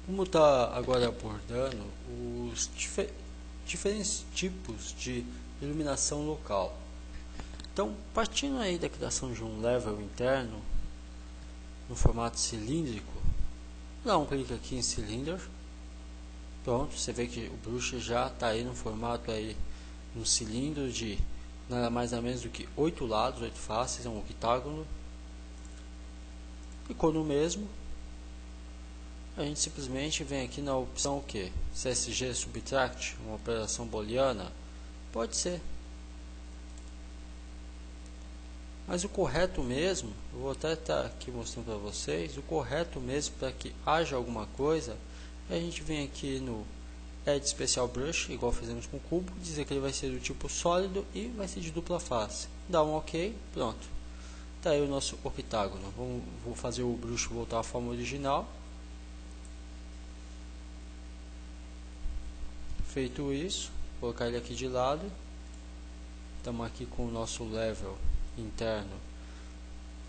Vamos estar agora abordando os diferentes tipos de iluminação local. Então, partindo aí da criação de um level interno no formato cilíndrico, dá um clique aqui em Cylinder. Pronto, você vê que o brush já está aí no formato aí, um cilindro de nada mais nada menos do que 8 lados, 8 faces, é um octágono. Clicou no mesmo, a gente simplesmente vem aqui na opção o que? CSG Subtract, uma operação booleana? Pode ser. Mas o correto mesmo, eu vou até estar aqui mostrando para vocês, o correto mesmo para que haja alguma coisa, a gente vem aqui no Add Special Brush, igual fizemos com o cubo, dizer que ele vai ser do tipo sólido e vai ser de dupla face. Dá um OK, pronto. Está aí o nosso octágono. Vou fazer o brush voltar à forma original. Feito isso, vou colocar ele aqui de lado. Estamos aqui com o nosso level interno.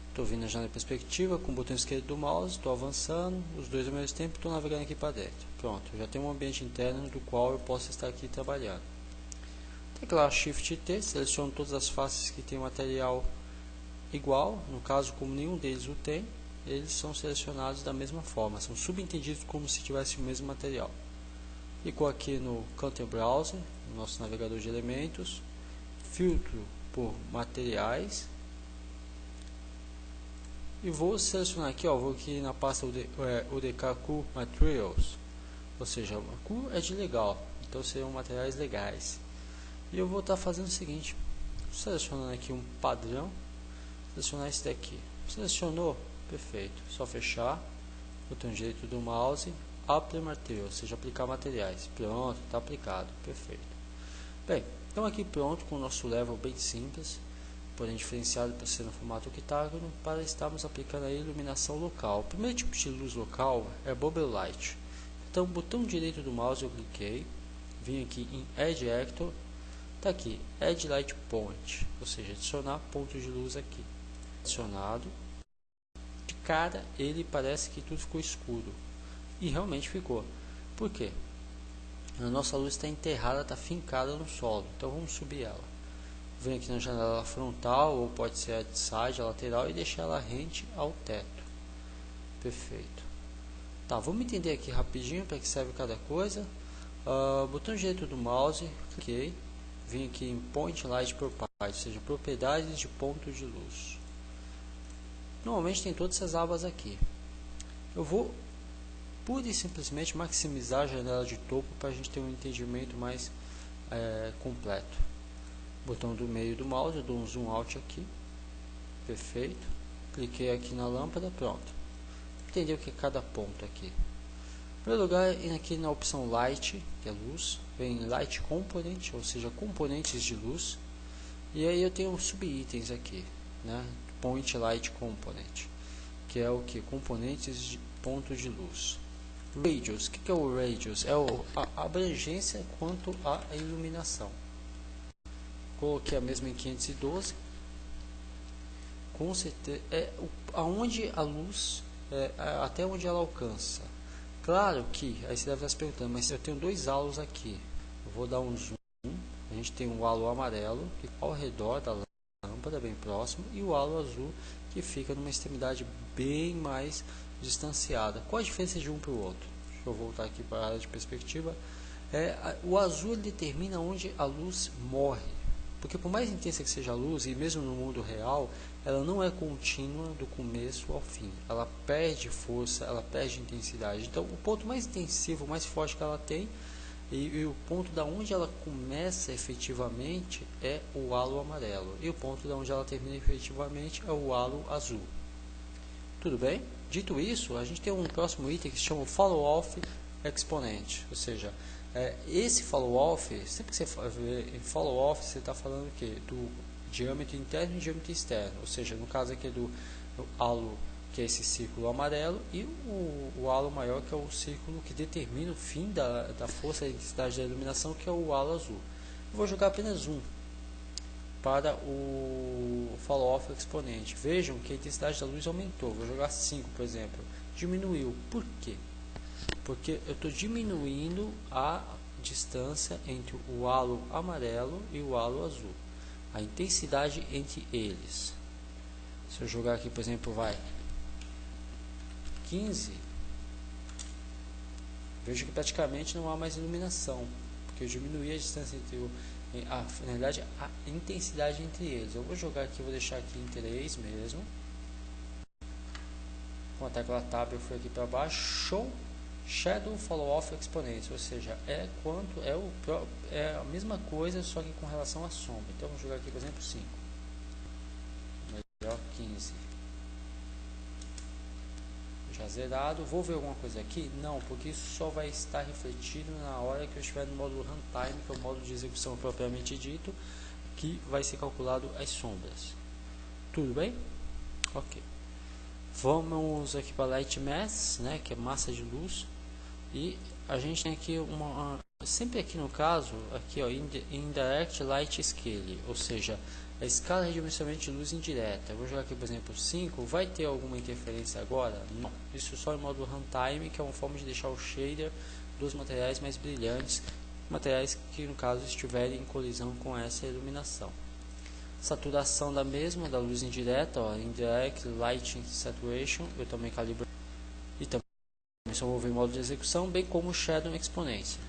Estou vindo já na perspectiva com o botão esquerdo do mouse, estou avançando, os dois ao mesmo tempo, estou navegando aqui para dentro. Pronto, já tenho um ambiente interno do qual eu posso estar aqui trabalhando. Teclado Shift T, seleciono todas as faces que tem material igual, no caso como nenhum deles o tem, eles são selecionados da mesma forma, são subentendidos como se tivesse o mesmo material. Clicou aqui no Content Browser, no nosso navegador de elementos, filtro por materiais e vou selecionar aqui, vou aqui na pasta UDK Cool Materials, ou seja, cool é de legal, então seriam materiais legais. E eu vou estar fazendo o seguinte, selecionando aqui um padrão, selecionar esse daqui. Selecionou? Perfeito. Só fechar, botão direito do mouse, Apply Material, ou seja, aplicar materiais. Pronto, está aplicado. Perfeito. Bem, então aqui pronto com o nosso level bem simples, porém diferenciado para ser no formato octágono, para estarmos aplicando a iluminação local. O primeiro tipo de luz local é Bubble Light. Então, botão direito do mouse eu cliquei, vim aqui em Add Actor, está aqui, Add Light Point, ou seja, adicionar pontos de luz aqui. Adicionado, de cara ele parece que tudo ficou escuro, e realmente ficou. Por quê? A nossa luz está enterrada, está fincada no solo, então vamos subir ela. Vem aqui na janela frontal, ou pode ser a de side, a lateral, e deixar ela rente ao teto. Perfeito. Tá, vamos entender aqui rapidinho para que serve cada coisa. Botão direito do mouse, cliquei, vim aqui em Point Light Properties, ou seja, propriedades de ponto de luz. Normalmente tem todas essas abas aqui. Eu vou pura e simplesmente maximizar a janela de topo para a gente ter um entendimento mais completo. Botão do meio do mouse, eu dou um zoom out aqui. Perfeito. Cliquei aqui na lâmpada, pronto. Entender o que é cada ponto aqui. Em primeiro lugar, aqui na opção Light, que é luz, vem Light Component, ou seja, componentes de luz. E aí eu tenho subitens aqui, né? Point Light Component, que é o que? Componentes de ponto de luz. Radius, o que é o Radius? É a abrangência quanto à iluminação. Coloquei a mesma em 512. Com certeza, aonde a luz, até onde ela alcança. Claro que, aí você deve estar se perguntando, mas eu tenho dois halos aqui. Eu vou dar um zoom, a gente tem um halo amarelo que ao redor da lâmpada, bem próximo, e o halo azul que fica numa extremidade bem mais distanciada. Qual a diferença de um para o outro? Deixa eu voltar aqui para a área de perspectiva. O azul determina onde a luz morre, porque por mais intensa que seja a luz, e mesmo no mundo real, ela não é contínua do começo ao fim. Ela perde força, ela perde intensidade. Então, o ponto mais intensivo, mais forte que ela tem, e o ponto da onde ela começa efetivamente é o halo amarelo, e o ponto da onde ela termina efetivamente é o halo azul. Tudo bem? Dito isso, a gente tem um próximo item que se chama Follow Off Exponent, ou seja, esse follow off, sempre que você vê em follow off, você está falando o quê? Do diâmetro interno e diâmetro externo, ou seja, no caso aqui do halo, que é esse círculo amarelo, e o halo maior, que é o círculo que determina o fim da força e intensidade da iluminação, que é o halo azul. Eu vou jogar apenas um para o follow off exponente. Vejam que a intensidade da luz aumentou. Vou jogar 5, por exemplo. Diminuiu. Por quê? porque eu estou diminuindo a distância entre o halo amarelo e o halo azul, a intensidade entre eles. Se eu jogar aqui, por exemplo, vai 15, vejo que praticamente não há mais iluminação, porque eu diminuí a distância entre na verdade, a intensidade entre eles. Eu vou jogar aqui, vou deixar aqui em 3 mesmo. Com a tecla Tab eu fui aqui para baixo, Show Shadow Follow Off Exponents, ou seja, é a mesma coisa, só que com relação à sombra. Então vou jogar aqui, por exemplo, 5. Melhor 15. Já zerado. Vou ver alguma coisa aqui? Não, porque isso só vai estar refletido na hora que eu estiver no módulo Runtime, que é o módulo de execução propriamente dito, que vai ser calculado as sombras. Tudo bem? Ok. Vamos aqui para Light Mass, né, que é massa de luz, e a gente tem aqui sempre aqui no caso, aqui ó, Indirect Light Scale, ou seja, a escala de redimensionamento de luz indireta. Eu vou jogar aqui, por exemplo, 5, vai ter alguma interferência agora? Não, isso só em modo Runtime, que é uma forma de deixar o shader dos materiais mais brilhantes, materiais que no caso estiverem em colisão com essa iluminação. Saturação da mesma, da luz indireta, ó, Indirect Lighting Saturation, eu também calibro e também só vou ver em modo de execução, bem como o Shadow Exponência.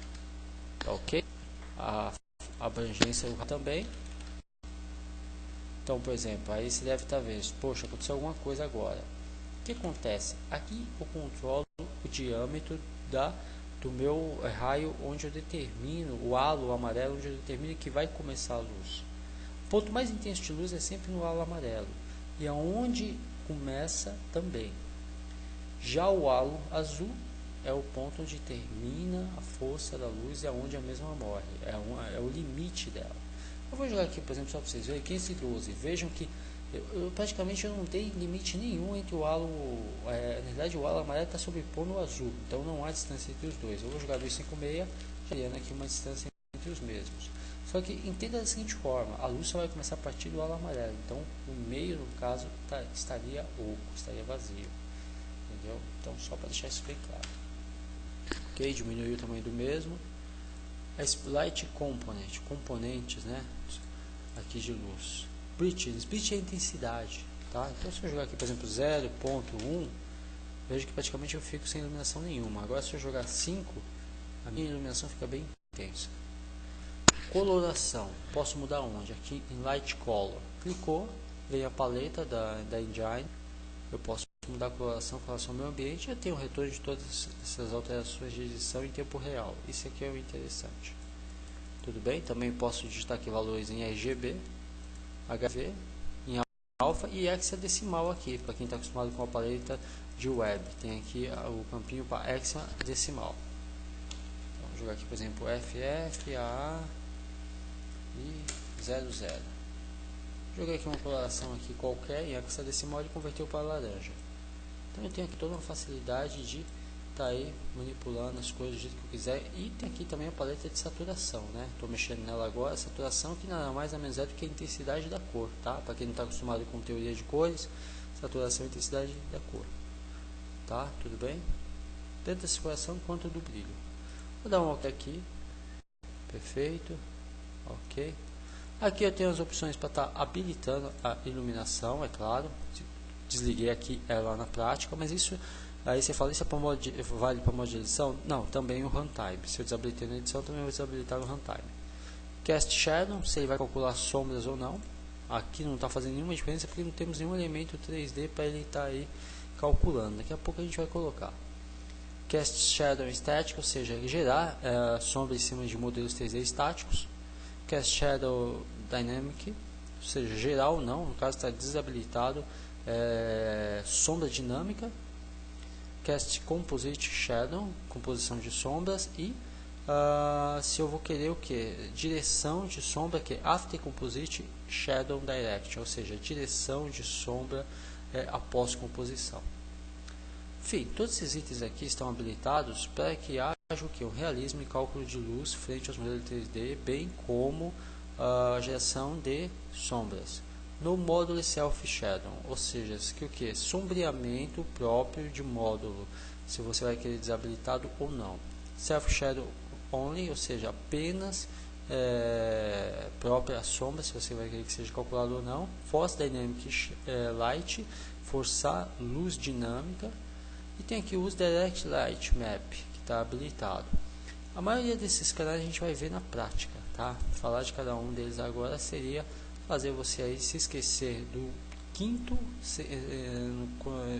Tá ok? A abrangência também. Então, por exemplo, aí você deve estar vendo, poxa, aconteceu alguma coisa agora. O que acontece? Aqui eu controlo o diâmetro do meu raio, onde eu determino, o halo amarelo, onde eu determino que vai começar a luz. O ponto mais intenso de luz é sempre no halo amarelo, e aonde começa também. Já o halo azul é o ponto onde termina a força da luz e aonde a mesma morre, é o limite dela. Eu vou jogar aqui, por exemplo, só para vocês verem, 15 e 12. Vejam que praticamente eu não dei limite nenhum entre o halo, na verdade o halo amarelo está sobrepondo o azul, então não há distância entre os dois. Eu vou jogar 256, criando aqui uma distância entre os mesmos. Só que entenda da seguinte forma, a luz só vai começar a partir do halo amarelo, então o meio, no caso, estaria oco, estaria vazio. Entendeu? Então só para deixar isso bem claro. Ok, diminuiu o tamanho do mesmo. Light Component, componentes, né? Aqui de luz. Brightness é a intensidade, tá? Então se eu jogar aqui, por exemplo, 0.1, vejo que praticamente eu fico sem iluminação nenhuma. Agora se eu jogar 5, a minha iluminação fica bem intensa. Coloração, posso mudar onde? Aqui em Light Color. Clicou, vem a paleta da Engine. Eu posso mudar a coloração com relação ao meu ambiente. Eu tenho o retorno de todas essas alterações de edição em tempo real. Isso aqui é o interessante. Tudo bem? Também posso digitar aqui valores em RGB, HV, em alfa e hexadecimal aqui, para quem está acostumado com a paleta de web. Tem aqui o campinho para hexadecimal. Então, vou jogar aqui, por exemplo, FF, AA e 00. Joguei aqui uma coloração aqui qualquer em hexadecimal e converteu para laranja. Então eu tenho aqui toda uma facilidade de estar aí manipulando as coisas do jeito que eu quiser. E tem aqui também a paleta de saturação, né? Estou mexendo nela agora. Saturação que nada mais nada menos é do que a intensidade da cor, tá? Para quem não está acostumado com teoria de cores, saturação e intensidade da cor, tá? Tudo bem? Tanto da saturação quanto do brilho. Vou dar um ok aqui. Perfeito. Ok. Aqui eu tenho as opções para estar habilitando a iluminação, é claro. Desliguei aqui ela na prática, mas isso aí você fala, isso é vale para modo de edição? Não, também o Runtime. Se eu desabilitei na edição, também vou desabilitar o Runtime. Cast Shadow, se ele vai calcular sombras ou não. Aqui não está fazendo nenhuma diferença porque não temos nenhum elemento 3D para ele estar aí calculando. Daqui a pouco a gente vai colocar. Cast Shadow estático, ou seja, gerar sombra em cima de modelos 3D estáticos. Cast Shadow Dynamic, ou seja, geral não, no caso está desabilitado, sombra dinâmica. Cast Composite Shadow, composição de sombras. E se eu vou querer o que? Direção de sombra, que é After Composite Shadow Direct, ou seja, direção de sombra após composição. Enfim, todos esses itens aqui estão habilitados para que haja o que? Um realismo e cálculo de luz frente aos modelos 3D, bem como a geração de sombras. No módulo Self Shadow, ou seja, que o que? Sombreamento próprio de módulo se você vai querer desabilitado ou não. Self Shadow Only, ou seja, apenas própria sombra, se você vai querer que seja calculado ou não. Force Dynamic Light, forçar luz dinâmica. E tem aqui o Use Direct Light Map, que está habilitado. A maioria desses canais a gente vai ver na prática, tá? Falar de cada um deles agora seria fazer você aí se esquecer do quinto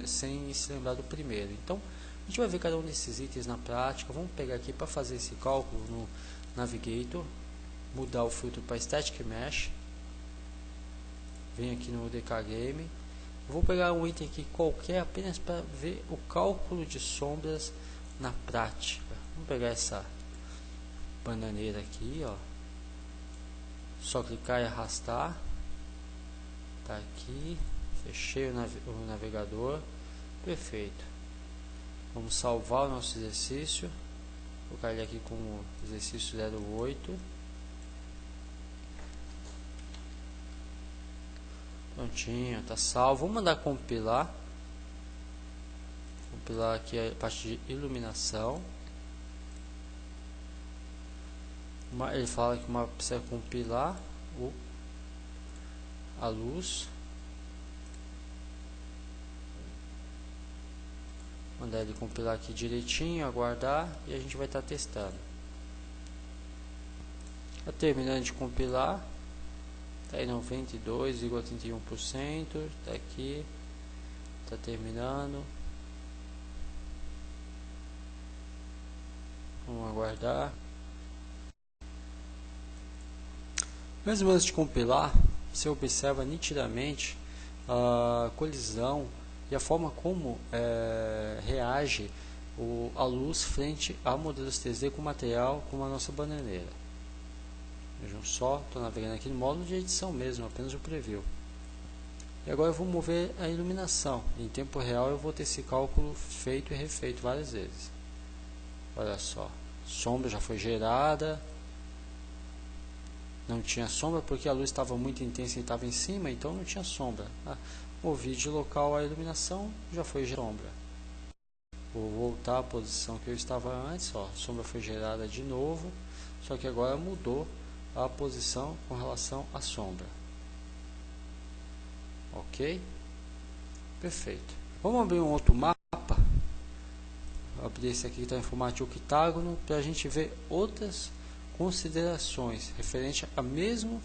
sem se lembrar do primeiro. Então, a gente vai ver cada um desses itens na prática. Vamos pegar aqui para fazer esse cálculo no Navigator, mudar o filtro para Static Mesh. Vem aqui no DK Game. Vou pegar um item aqui qualquer apenas para ver o cálculo de sombras na prática. Vamos pegar essa bananeira aqui, ó. Só clicar e arrastar. Tá aqui. Fechei o navegador. Perfeito. Vamos salvar o nosso exercício. Vou colocar ele aqui como exercício 08. Prontinho, tá salvo. Vou mandar compilar. Compilar aqui a parte de iluminação. Ele fala que o mapa precisa compilar a luz. Mandar ele compilar aqui direitinho, aguardar e a gente vai estar testando. Tá terminando de compilar. Tá em 92,31%. Tá aqui. Tá terminando. Vamos aguardar. Mesmo antes de compilar, você observa nitidamente a colisão e a forma como reage a luz frente a modelos 3D com material como a nossa bananeira. Vejam só, estou navegando aqui no módulo de edição mesmo, apenas o preview. E agora eu vou mover a iluminação. Em tempo real eu vou ter esse cálculo feito e refeito várias vezes. Olha só, sombra já foi gerada. Não tinha sombra porque a luz estava muito intensa e estava em cima, então não tinha sombra. Movi de local a iluminação, já foi gerada sombra. Vou voltar à posição que eu estava antes, ó, a sombra foi gerada de novo, só que agora mudou a posição com relação à sombra. Ok? Perfeito. Vamos abrir um outro mapa. Vou abrir esse aqui que está em formato de octágono para a gente ver outras considerações referente a mesmo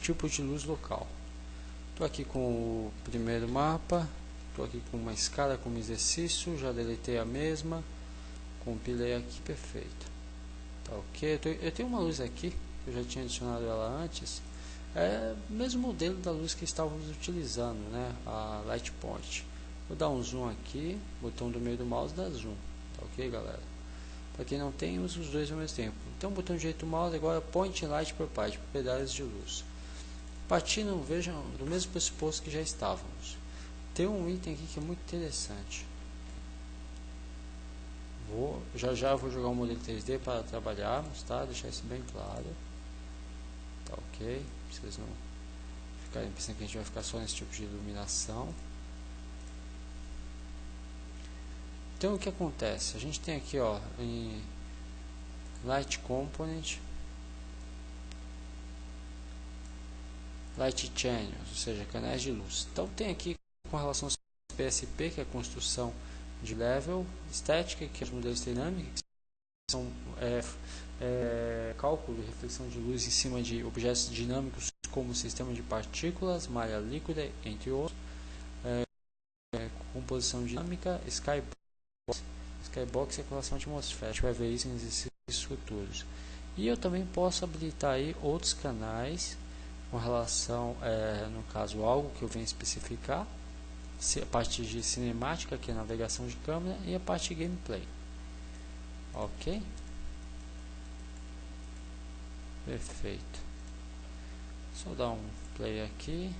tipo de luz local. Estou aqui com o primeiro mapa, estou aqui com uma escala como exercício, já deletei a mesma, compilei aqui, perfeito. Tá ok? Eu tenho uma luz aqui, que eu já tinha adicionado ela antes, é o mesmo modelo da luz que estávamos utilizando, né? A Light Point. Vou dar um zoom aqui, botão do meio do mouse dá zoom, tá ok, galera? Para quem não tem, usa os dois ao mesmo tempo. Então, botão direito do mouse agora Point Light Property, propriedades de luz. Partindo, vejam, do mesmo pressuposto que já estávamos. Tem um item aqui que é muito interessante. Já vou jogar um modelo 3D para trabalharmos, tá? Deixar isso bem claro. Tá ok? Vocês não ficarem pensando que a gente vai ficar só nesse tipo de iluminação. Então, o que acontece? A gente tem aqui, ó, em Light Component, Light Channels, ou seja, canais de luz. Então tem aqui com relação ao PSP, que é a construção de level, estética, que é os modelos dinâmicos, que são cálculo e reflexão de luz em cima de objetos dinâmicos como sistema de partículas, malha líquida, entre outros, composição dinâmica, Skybox é com relação à atmosfera. A gente vai ver isso em exercícios futuros. E eu também posso habilitar aí outros canais com relação, no caso, algo que eu venho especificar, a parte de cinemática, que é navegação de câmera, e a parte de gameplay. Ok? Perfeito. Só dar um play aqui.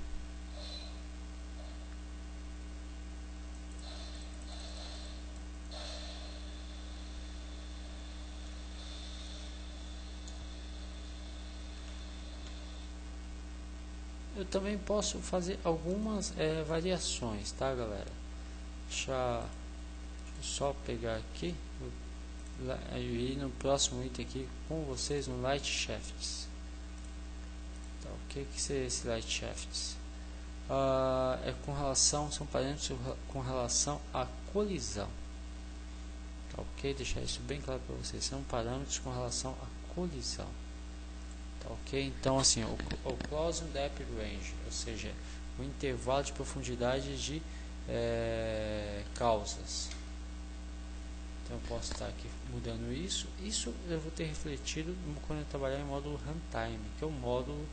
Eu também posso fazer algumas variações, tá, galera? Deixa eu só pegar aqui e ir no próximo item aqui com vocês no Light Shafts. Tá, o que seria esse Light Shafts? É com relação, são parâmetros com relação à colisão. Tá, ok? Deixar isso bem claro para vocês. São parâmetros com relação à colisão. Tá, ok? Então assim, o Closing Depth Range, ou seja, o intervalo de profundidade de causas. Então eu posso estar aqui mudando isso. Isso eu vou ter refletido quando eu trabalhar em módulo Runtime, que é o módulo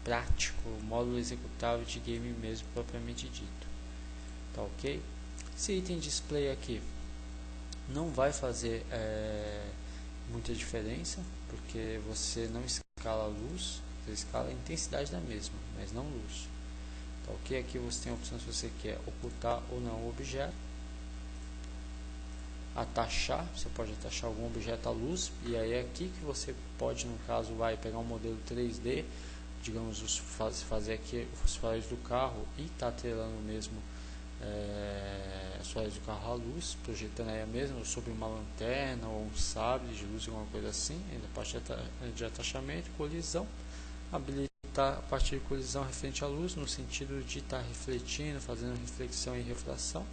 prático, o módulo executável de game mesmo, propriamente dito. Tá, ok? Esse item display aqui não vai fazer muita diferença, porque você não escala a luz, você escala a intensidade da mesma, mas não luz. Tá, ok? Aqui você tem a opção se você quer ocultar ou não o objeto. Atachar, você pode atachar algum objeto à luz, e aí é aqui que você pode, no caso, vai pegar um modelo 3D, digamos, fazer aqui os faróis do carro e tá atrelando mesmo as faróis do carro à luz, projetando aí mesmo sobre uma lanterna ou um sabre de luz, alguma coisa assim, ainda parte de atachamento, colisão, habilitar a parte de colisão referente à luz, no sentido de estar refletindo, fazendo reflexão e refração.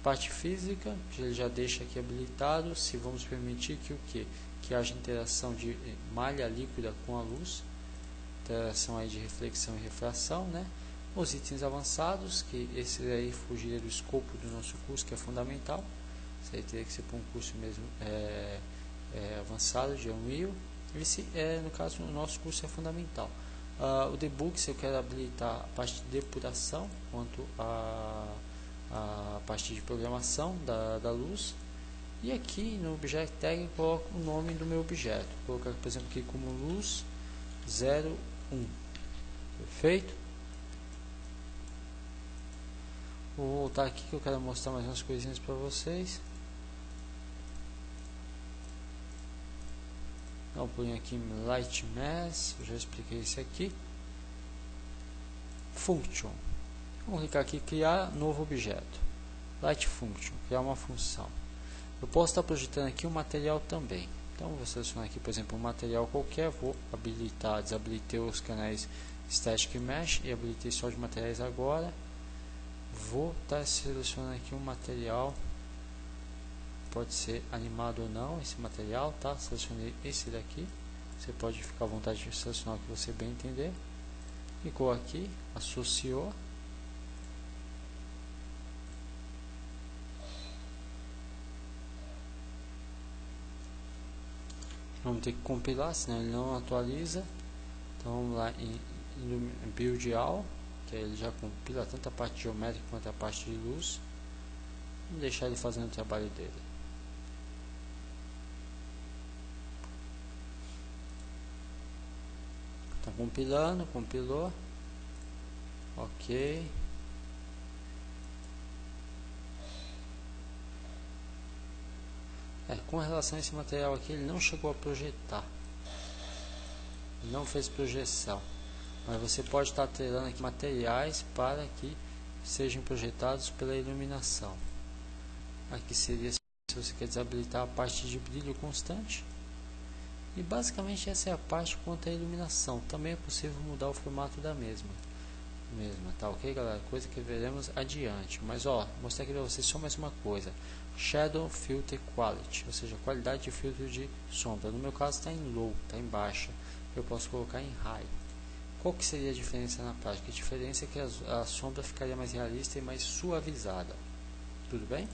Parte física, ele já deixa aqui habilitado, se vamos permitir que haja interação de malha líquida com a luz, interação aí de reflexão e refração, né? Os itens avançados, que esse aí fugiria do escopo do nosso curso, que é fundamental. Isso aí teria que ser para um curso mesmo avançado de Unreal. Esse no caso, o nosso curso é fundamental. O debug, se eu quero habilitar a parte de depuração, quanto a parte de programação da luz. E aqui no Object Tag eu coloco o nome do meu objeto. Vou colocar, por exemplo, aqui como luz 01. Perfeito? Vou voltar aqui que eu quero mostrar mais umas coisinhas para vocês. Dá um pulinho aqui em Light Mass, eu já expliquei isso aqui. Function. Vamos clicar aqui, criar novo objeto. Light Function, criar uma função. Eu posso estar projetando aqui um material também. Então vou selecionar aqui, por exemplo, um material qualquer. Vou habilitar, desabilitei os canais Static Mesh e habilitei só de materiais agora. Vou estar selecionando aqui um material. Pode ser animado ou não esse material, tá? Selecionei esse daqui. Você pode ficar à vontade de selecionar o que você bem entender. Clicou aqui, associou. Vamos ter que compilar, senão ele não atualiza. Então vamos lá em Build All, que ele já compila tanto a parte geométrica quanto a parte de luz. Vamos deixar ele fazendo o trabalho dele. Está compilando, compilou. Ok. Com relação a esse material aqui, ele não chegou a projetar. Ele não fez projeção. Mas você pode estar atrelando aqui materiais para que sejam projetados pela iluminação. Aqui seria se você quer desabilitar a parte de brilho constante. E basicamente essa é a parte quanto à iluminação. Também é possível mudar o formato da mesma, tá ok, galera? Coisa que veremos adiante. Mas ó, mostrar aqui para vocês só mais uma coisa. Shadow Filter Quality, ou seja, qualidade de filtro de sombra. No meu caso está em Low, está em baixa. Eu posso colocar em High. Qual que seria a diferença na prática? A diferença é que a sombra ficaria mais realista e mais suavizada. Tudo bem?